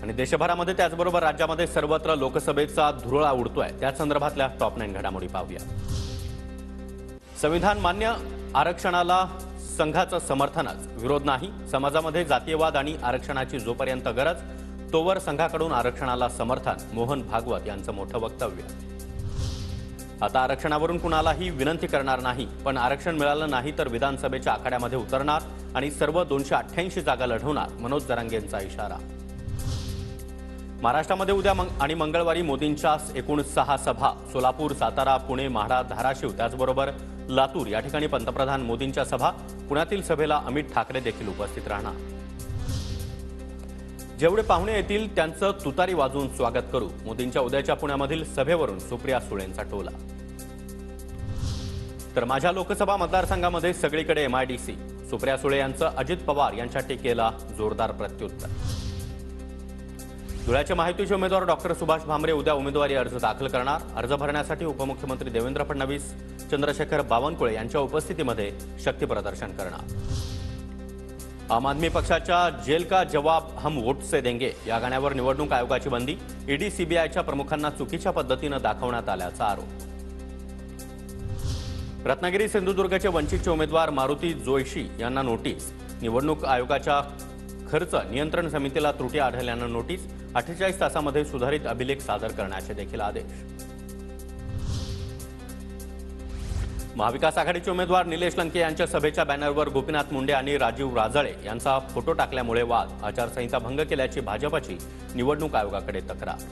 आणि देशभरामध्ये त्याचबरोबर राज्यामध्ये सर्वत्र लोकसभेचा धुरळा उडतोय। त्या संदर्भातल्या टॉप 9 घडामोडी पाहूया। संविधान मान्य आरक्षणाला संघाचं समर्थनच, विरोध नाही। समाजामध्ये जातीयवाद आणि आरक्षणाची जोपर्यंत गरज तोवर संघाकडून आरक्षणाला समर्थन, मोहन भागवत यांचं मोठं वक्तव्य। आता आरक्षणावरून कुणालाही विनंती करणार नाही, पण आरक्षण मिळालं नाही तर विधानसभेच्या आखाड्यामध्ये उतरणार आणि सर्व 288 जागा लढवणार, मनोज जरांगेंचा इशारा। महाराष्ट्रामध्ये उद्या आणि मंगळवारी मोदींच्या एकूण 6 सभा, सोलापूर, सातारा, पुणे, माढा, धाराशिव त्याचबरोबर लातूर या ठिकाणी पंतप्रधान मोदींच्या सभा। पुण्यातील सभेला अमित ठाकरे देखील उपस्थित राहणार। जेवढे पाहुणे येतील त्यांचं तुतारी वाजवून स्वागत करू, मोदींच्या उद्याच्या पुण्यामधील सभेवरून सुप्रिया सुळेंचा टोला। तर माझ्या लोकसभा मतदारसंघामध्ये सगळीकडे MIDC, सुप्रिया सुळे यांचं अजित पवार यांच्या टीकेला जोरदार प्रत्युत्तर। धुळ्याचे महायुतीचे उमेदवार डॉक्टर सुभाष भामरे उद्या उमेदवारी अर्ज दाखल करणार। अर्ज भरण्यासाठी उपमुख्यमंत्री देवेंद्र फडणवीस, चंद्रशेखर बावनकुळे यांच्या उपस्थितीमध्ये शक्ती प्रदर्शन करणार। आम आदमी पक्षाच्या जेल का जवाब हम वोट से देंगे या गाण्यावर निवडणूक आयोगाची बंदी। ईडी सीबीआयच्या प्रमुखांना चुकीच्या पद्धतीने दाखवण्यात आल्याचा आरोप। रत्नागिरी सिंधुदुर्गचे वंचितचे उमेदवार मारुती जोशी यांना नोटीस। निवडणूक आयोगाच्या खर्च नियंत्रण समितीला त्रुटी आढळल्यानं नोटीस। 48 तासांमध्ये सुधारित अभिलेख सादर करण्याचे देखील आदेश। महाविकास आघाडीचे उमेदवार निलेश लंके यांच्या सभेच्या बॅनरवर गोपीनाथ मुंडे आणि राजीव राजळे यांचा फोटो टाकल्यामुळे वाद। आचारसंहिता भंग केल्याची भाजपची निवडणूक आयोगाकडे तक्रार।